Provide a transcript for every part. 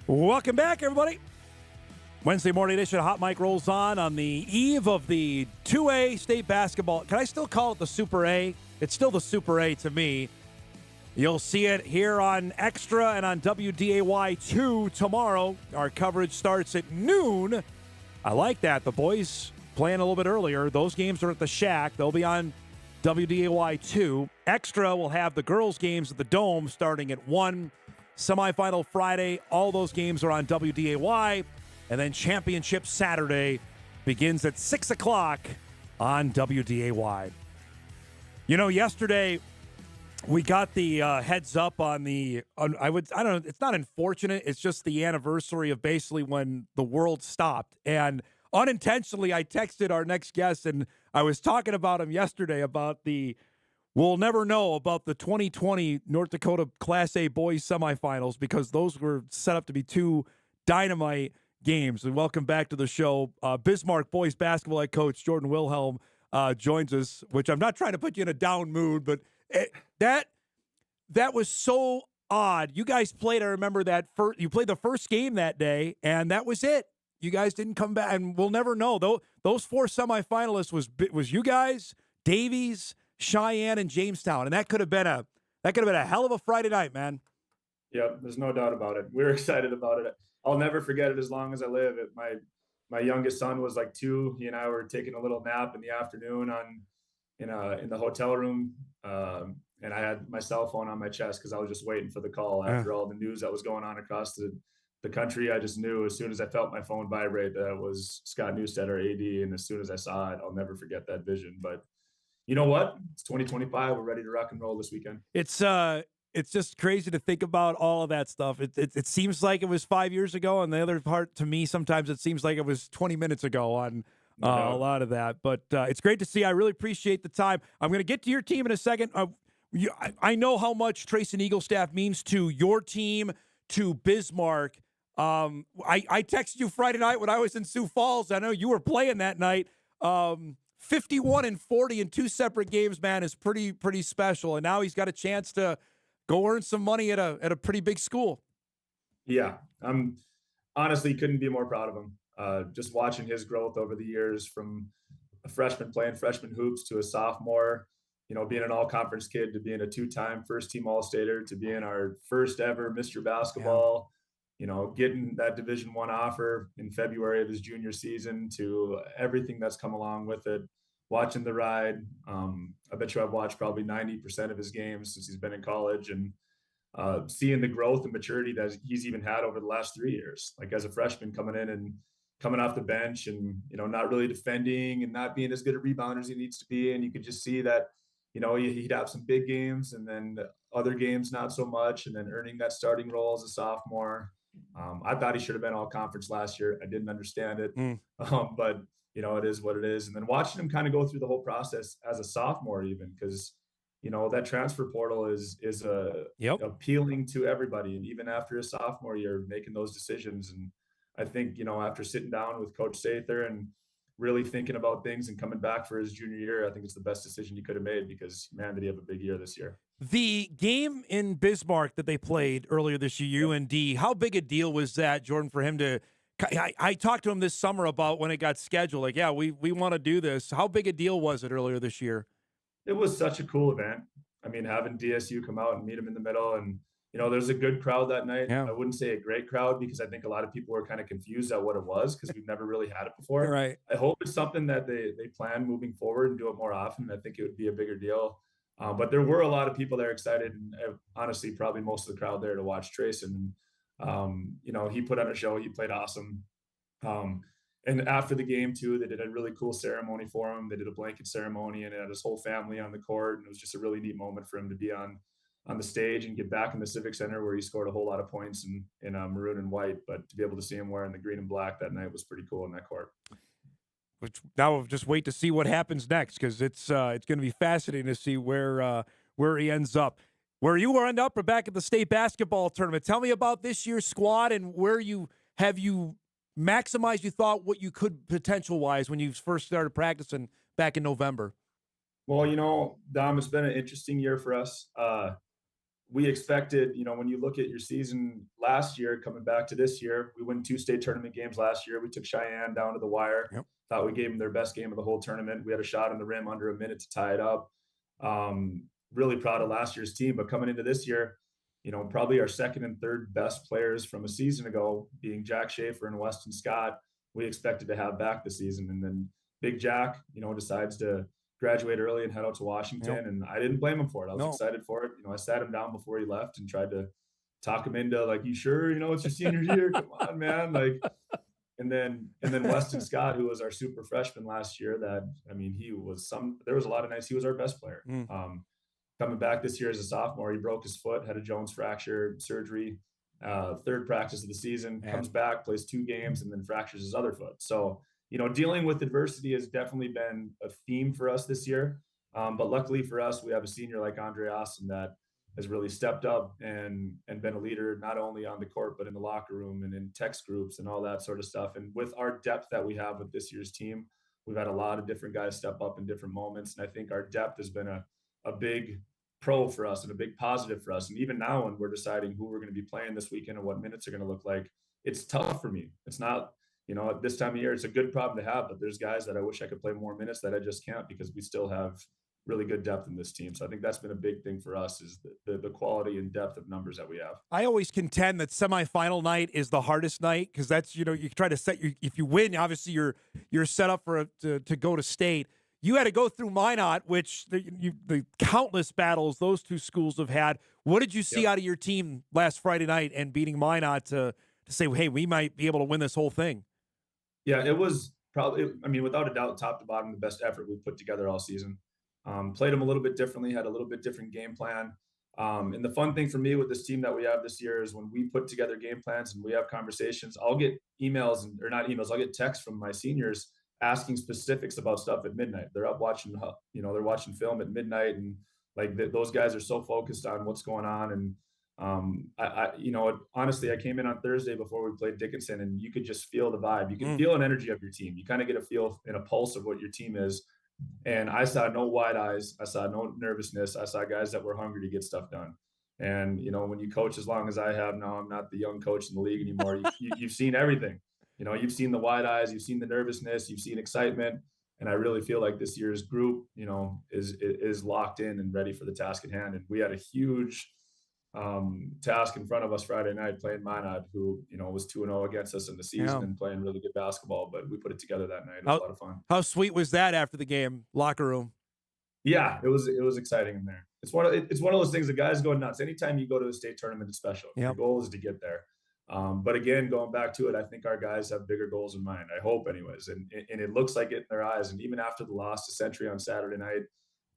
Welcome back, everybody. Wednesday morning edition of Hot Mic rolls on the eve of the 2A state basketball. Can I still call it the Super A? It's still the Super A to me. You'll see it here on Extra and on WDAY2 tomorrow. Our coverage starts at noon. I like that. The boys playing a little bit earlier. Those games are at the Shack. They'll be on WDAY2. Extra will have the girls' games at the Dome starting at 1. Semifinal Friday. All those games are on WDAY. And then Championship Saturday begins at 6 o'clock on WDAY. You know, yesterday we got the heads up on the, I don't know, it's not unfortunate. It's just the anniversary of basically when the world stopped. And unintentionally, I texted our next guest, and I was talking about him yesterday about we'll never know about the 2020 North Dakota Class A boys semifinals because those were set up to be two dynamite games. And welcome back to the show. Bismarck boys basketball head coach Jordan Wilhelm joins us, which I'm not trying to put you in a down mood, but that was so odd. You guys played, I remember that you played the first game that day, and that was it. You guys didn't come back, and we'll never know. Those four semifinalists was you guys, Davies, Cheyenne, and Jamestown, and that could have been a hell of a Friday night, man. Yep, there's no doubt about it. We're excited about it. I'll never forget it as long as I live. My youngest son was like 2. He and I were taking a little nap in the afternoon in the hotel room, and I had my cell phone on my chest because I was just waiting for the call after all the news that was going on across the country. I just knew as soon as I felt my phone vibrate that it was Scott Newstead, our AD, and as soon as I saw it, I'll never forget that vision. But you know what? It's 2025. We're ready to rock and roll this weekend. It's just crazy to think about all of that stuff. It seems like it was 5 years ago, and the other part to me sometimes it seems like it was 20 minutes ago on a lot of that. But it's great to see. I really appreciate the time. I'm going to get to your team in a second. I know how much Trace and Eaglestaff means to your team, to Bismarck. I texted you Friday night when I was in Sioux Falls. I know you were playing that night. 51-40 in 2 separate games, man, is pretty special. And now he's got a chance to go earn some money at a pretty big school. Yeah, I'm honestly couldn't be more proud of him. Just watching his growth over the years from a freshman playing freshman hoops to a sophomore, being an all-conference kid to being a 2-time first-team All-Stater to being our first ever Mr. Basketball, getting that Division I offer in February of his junior season to everything that's come along with it. Watching the ride. I bet you I've watched probably 90% of his games since he's been in college, and seeing the growth and maturity that he's even had over the last 3 years. Like as a freshman coming in and coming off the bench and, not really defending and not being as good a rebounder as he needs to be. And you could just see that, he'd have some big games and then other games, not so much. And then earning that starting role as a sophomore. I thought he should have been all conference last year. I didn't understand it. But it is what it is. And then watching him kind of go through the whole process as a sophomore, even because, that transfer portal is appealing to everybody. And even after a sophomore year, making those decisions. And I think, after sitting down with Coach Sather and really thinking about things and coming back for his junior year, I think it's the best decision he could have made because, man, did he have a big year this year. The game in Bismarck that they played earlier this year, UND, how big a deal was that, Jordan, for him to I talked to him this summer about when it got scheduled. Like, yeah, we want to do this. How big a deal was it earlier this year? It was such a cool event. I mean, having DSU come out and meet him in the middle and, there's a good crowd that night. Yeah. I wouldn't say a great crowd because I think a lot of people were kind of confused at what it was because we've never really had it before. Right. I hope it's something that they plan moving forward and do it more often. I think it would be a bigger deal. But there were a lot of people there excited and honestly, probably most of the crowd there to watch Trace. And, he put on a show. He played awesome. And after the game too, they did a really cool ceremony for him. They did a blanket ceremony and had his whole family on the court. And it was just a really neat moment for him to be on the stage and get back in the Civic Center where he scored a whole lot of points in maroon and white. But to be able to see him wearing the green and black that night was pretty cool in that court. Which now we'll just wait to see what happens next because it's going to be fascinating to see where he ends up. Where you end up or back at the state basketball tournament. Tell me about this year's squad and where you maximized, you thought, what you could potential-wise when you first started practicing back in November? Well, Dom, it's been an interesting year for us. we expected, when you look at your season last year, coming back to this year, we won 2 state tournament games last year. We took Cheyenne down to the wire. Yep. Thought we gave them their best game of the whole tournament. We had a shot on the rim under a minute to tie it up. Really proud of last year's team, but coming into this year, probably our second and third best players from a season ago, being Jack Schaefer and Weston Scott, we expected to have back this season. And then Big Jack, decides to graduate early and head out to Washington. Yep. And I didn't blame him for it. I was excited for it. I sat him down before he left and tried to talk him into, like, you sure, it's your senior year? Come on, man. Like, and then Weston Scott, who was our super freshman last year, there was a lot of nights he was our best player. Coming back this year as a sophomore, he broke his foot, had a Jones fracture surgery, third practice of the season, comes back, plays 2 games, and then fractures his other foot. So, dealing with adversity has definitely been a theme for us this year. But luckily for us, we have a senior like Andre Austin that has really stepped up and been a leader, not only on the court, but in the locker room and in text groups and all that sort of stuff. And with our depth that we have with this year's team, we've had a lot of different guys step up in different moments. And I think our depth has been a big pro for us and a big positive for us. And even now, when we're deciding who we're going to be playing this weekend and what minutes are going to look like, it's tough for me. It's not, at this time of year, it's a good problem to have, but there's guys that I wish I could play more minutes that I just can't, because we still have really good depth in this team. So I think that's been a big thing for us, is the quality and depth of numbers that we have. I always contend that semifinal night is the hardest night, because that's, you try to set if you win, obviously you're set up to go to state. You had to go through Minot, which the countless battles those two schools have had. What did you see out of your team last Friday night and beating Minot to say, hey, we might be able to win this whole thing? Yeah, it was probably, without a doubt, top to bottom, the best effort we've put together all season. Played them a little bit differently, had a little bit different game plan. And the fun thing for me with this team that we have this year is when we put together game plans and we have conversations, I'll get I'll get texts from my seniors asking specifics about stuff at midnight. They're up watching, they're watching film at midnight, and those guys are so focused on what's going on. And honestly, I came in on Thursday before we played Dickinson, and you could just feel the vibe. You can feel an energy of your team. You kind of get a feel and a pulse of what your team is. And I saw no wide eyes. I saw no nervousness. I saw guys that were hungry to get stuff done. And, when you coach as long as I have now, I'm not the young coach in the league anymore. You've seen everything. You've seen the wide eyes, you've seen the nervousness, you've seen excitement. And I really feel like this year's group, is locked in and ready for the task at hand. And we had a huge task in front of us Friday night playing Minot, who, was 2-0 against us in the season and playing really good basketball. But we put it together that night. It was a lot of fun. How sweet was that after the game, locker room? Yeah, it was exciting in there. It's one of those things, the guys go nuts. Anytime you go to a state tournament, it's special. Your goal is to get there. But again, going back to it, I think our guys have bigger goals in mind. I hope anyways. And it looks like it in their eyes. And even after the loss to Century on Saturday night,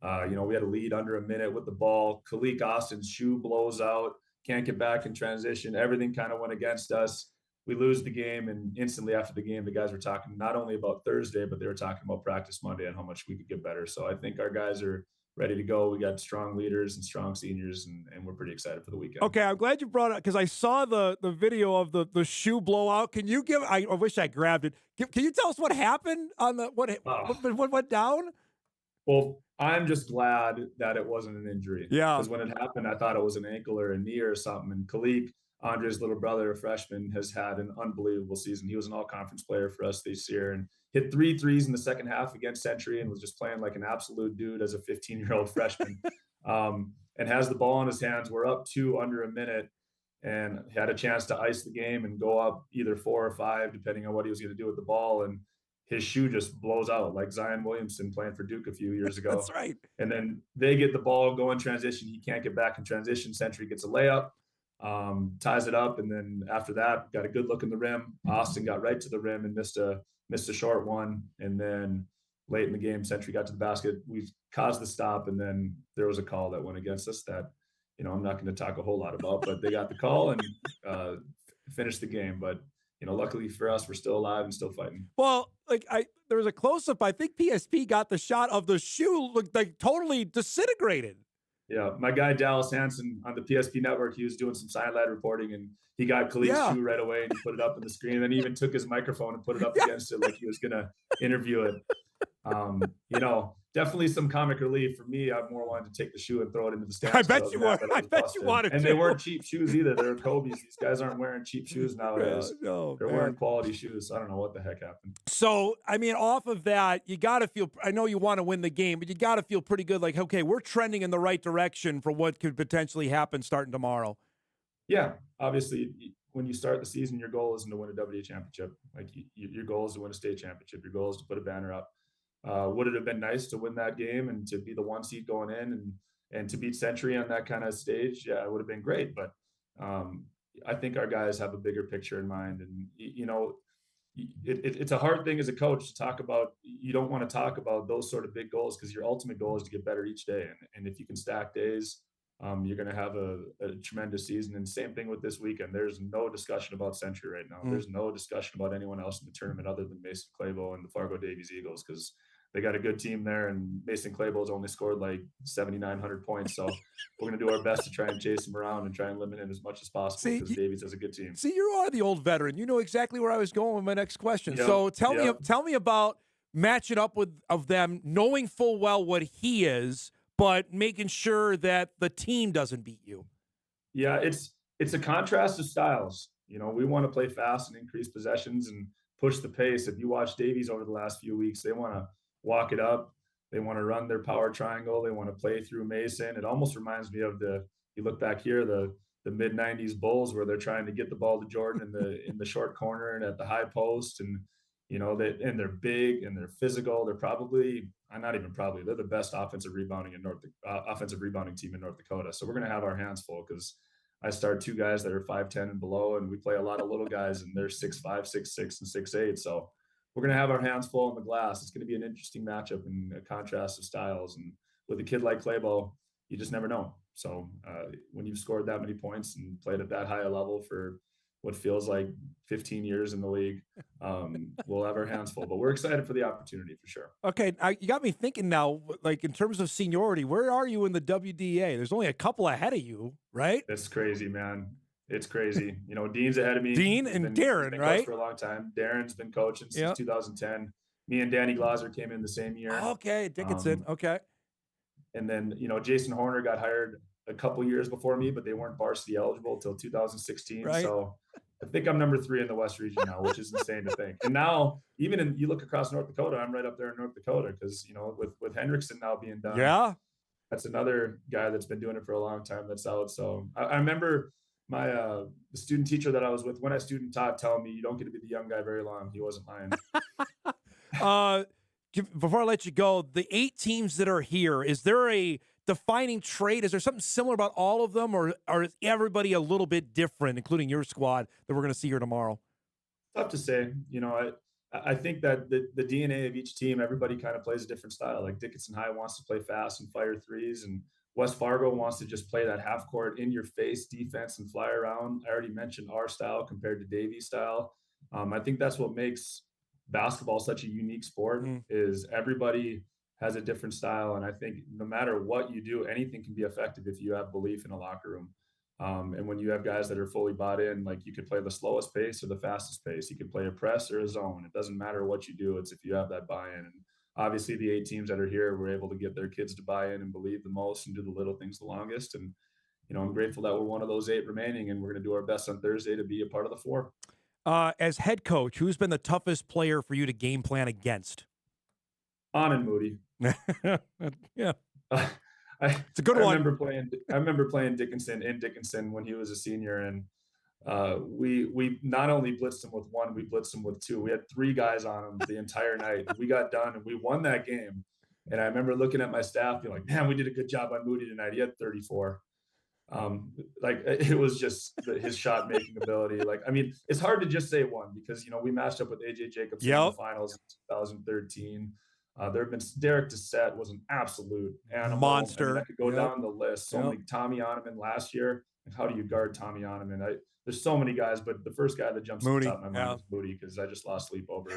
we had a lead under a minute with the ball. Kalik Austin's shoe blows out, can't get back in transition. Everything kind of went against us. We lose the game, and instantly after the game, the guys were talking not only about Thursday, but they were talking about practice Monday and how much we could get better. So I think our guys are ready to go. We got strong leaders and strong seniors, and we're pretty excited for the weekend. Okay, I'm glad you brought it up, because I saw the video of the shoe blowout. Can you give? I wish I grabbed it. Can you tell us what happened on what went down? Well, I'm just glad that it wasn't an injury. Yeah. Because when it happened, I thought it was an ankle or a knee or something. And Kalik, Andre's little brother, a freshman, has had an unbelievable season. He was an all-conference player for us this year and hit 3 threes in the second half against Century and was just playing like an absolute dude as a 15-year-old freshman. And has the ball in his hands. We're up 2 under a minute and had a chance to ice the game and go up either 4 or 5, depending on what he was going to do with the ball. And his shoe just blows out like Zion Williamson playing for Duke a few years ago. That's right. And then they get the ball, go in transition. He can't get back in transition. Century gets a layup, ties it up. And then after that, got a good look in the rim. Austin got right to the rim and missed a short one. And then late in the game, Century got to the basket. We caused the stop. And then there was a call that went against us that, I'm not going to talk a whole lot about, but they got the call and finished the game. But, luckily for us, we're still alive and still fighting. Well, there was a close-up. I think PSP got the shot of the shoe, looked like totally disintegrated. Yeah, my guy Dallas Hansen on the PSP network, he was doing some sideline reporting, and he got Kalik's shoe right away and he put it up on the screen. And then he even took his microphone and put it up against it like he was going to interview it. definitely some comic relief for me. I more wanted to take the shoe and throw it into the I stands. I bet was you mad would. that it I was bet you busted. wanted And to. they weren't cheap shoes either. They're Kobe's. These guys aren't wearing cheap shoes nowadays. No, They're man. wearing quality shoes. So I don't know what the heck happened. So, I mean, off of that, you got to feel, I know you want to win the game, but you got to feel pretty good. Like, okay, we're trending in the right direction for what could potentially happen starting tomorrow. Yeah, obviously, when you start the season, your goal isn't to win a WA championship. Like your goal is to win a state championship. Your goal is to put a banner up. Would it have been nice to win that game and to be the 1 seed going in and to beat Century on that kind of stage? Yeah, it would have been great. But I think our guys have a bigger picture in mind, and it's a hard thing as a coach to talk about. You don't want to talk about those sort of big goals because your ultimate goal is to get better each day. And if you can stack days, you're going to have a tremendous season. And same thing with this weekend. There's no discussion about Century right now. There's no discussion about anyone else in the tournament other than Mason Clabo and the Fargo Davies Eagles, because they got a good team there, and Mason Claybo's only scored like 7,900 points. So we're going to do our best to try and chase him around and try and limit him as much as possible, because Davies has a good team. See, you are the old veteran. You know exactly where I was going with my next question. Yep, So tell me about matching up with them, knowing full well what he is, but making sure that the team doesn't beat you. Yeah, it's a contrast of styles. We want to play fast and increase possessions and push the pace. If you watch Davies over the last few weeks, they want to walk it up. They want to run their power triangle. They want to play through Mason. It almost reminds me of you look back here, the mid 90s Bulls, where they're trying to get the ball to Jordan in the short corner and at the high post. And, they're big and they're physical. They're they're the best offensive rebounding team in North Dakota. So we're going to have our hands full, because I start two guys that are 5'10" and below, and we play a lot of little guys, and they're 6'5", 6'6", and 6'8". So we're going to have our hands full on the glass. It's going to be an interesting matchup and a contrast of styles. And with a kid like Claybo, you just never know. So when you've scored that many points and played at that high a level for what feels like 15 years in the league, we'll have our hands full. But we're excited for the opportunity for sure. Okay, you got me thinking now, like in terms of seniority, where are you in the WDA? There's only a couple ahead of you, right? It's crazy, man. It's crazy. Dean's ahead of me. Dean and Darren, right? For a long time. Darren's been coaching since 2010. Me and Danny Glauser came in the same year. Okay, Dickinson. Okay. And then, Jason Horner got hired a couple years before me, but they weren't varsity eligible until 2016. Right. So I think I'm number 3 in the West region now, which is insane to think. And now, even you look across North Dakota, I'm right up there in North Dakota, because, with Hendrickson now being done. Yeah. That's another guy that's been doing it for a long time that's out. So I remember my the student teacher that I was with when I student taught telling me, you don't get to be the young guy very long. He wasn't lying. Before I let you go, the 8 teams that are here, is there a defining trait? Is there something similar about all of them, or is everybody a little bit different, including your squad, that we're going to see here tomorrow? Tough to say. I think that the DNA of each team, everybody kind of plays a different style. Like Dickinson High wants to play fast and fire threes, and West Fargo wants to just play that half court in your face defense and fly around. I already mentioned our style compared to Davies' style. I think that's what makes basketball such a unique sport, is everybody has a different style. And I think no matter what you do, anything can be effective if you have belief in a locker room. And when you have guys that are fully bought in, like you could play the slowest pace or the fastest pace, you could play a press or a zone. It doesn't matter what you do. It's if you have that buy-in. And obviously the 8 teams that are here were able to get their kids to buy in and believe the most and do the little things the longest. And, I'm grateful that we're one of those 8 remaining, and we're going to do our best on Thursday to be a part of the 4. As head coach, who's been the toughest player for you to game plan against? Anand Moody. Yeah. It's a good one. I remember playing Dickinson when he was a senior, and we not only blitzed him with 1, we blitzed him with 2. We had 3 guys on him the entire night. We got done and we won that game. And I remember looking at my staff being like, man, we did a good job on Moody tonight. He had 34. It was just his shot making ability. It's hard to just say 1, because, we matched up with AJ Jacobson in the finals in 2013. There have been Derek Dissett was an absolute animal. Monster. I could go down the list. Only Tommy Oneman last year. How do you guard Tommy Oneman? There's so many guys, but the first guy that jumps to the top of my mind is Moody, because I just lost sleep over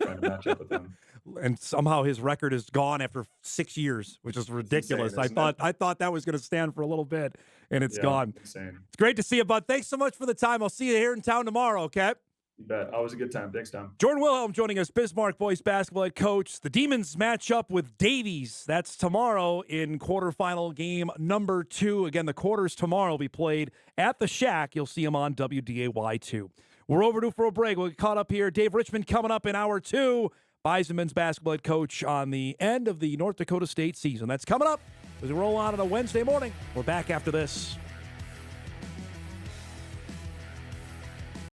trying to match up with him. And somehow his record is gone after 6 years, which is ridiculous. Insane, I thought that was going to stand for a little bit, and it's gone. Insane. It's great to see you, bud. Thanks so much for the time. I'll see you here in town tomorrow, okay? You bet. Always a good time. Thanks, Tom. Jordan Wilhelm joining us, Bismarck boys basketball head coach. The Demons match up with Davies. That's tomorrow in quarterfinal game number 2. Again, the quarters tomorrow will be played at the Shack. You'll see them on WDAY2. We're overdue for a break. We'll get caught up here. Dave Richmond coming up in hour 2. Bison men's basketball head coach on the end of the North Dakota State season. That's coming up as we roll on a Wednesday morning. We're back after this.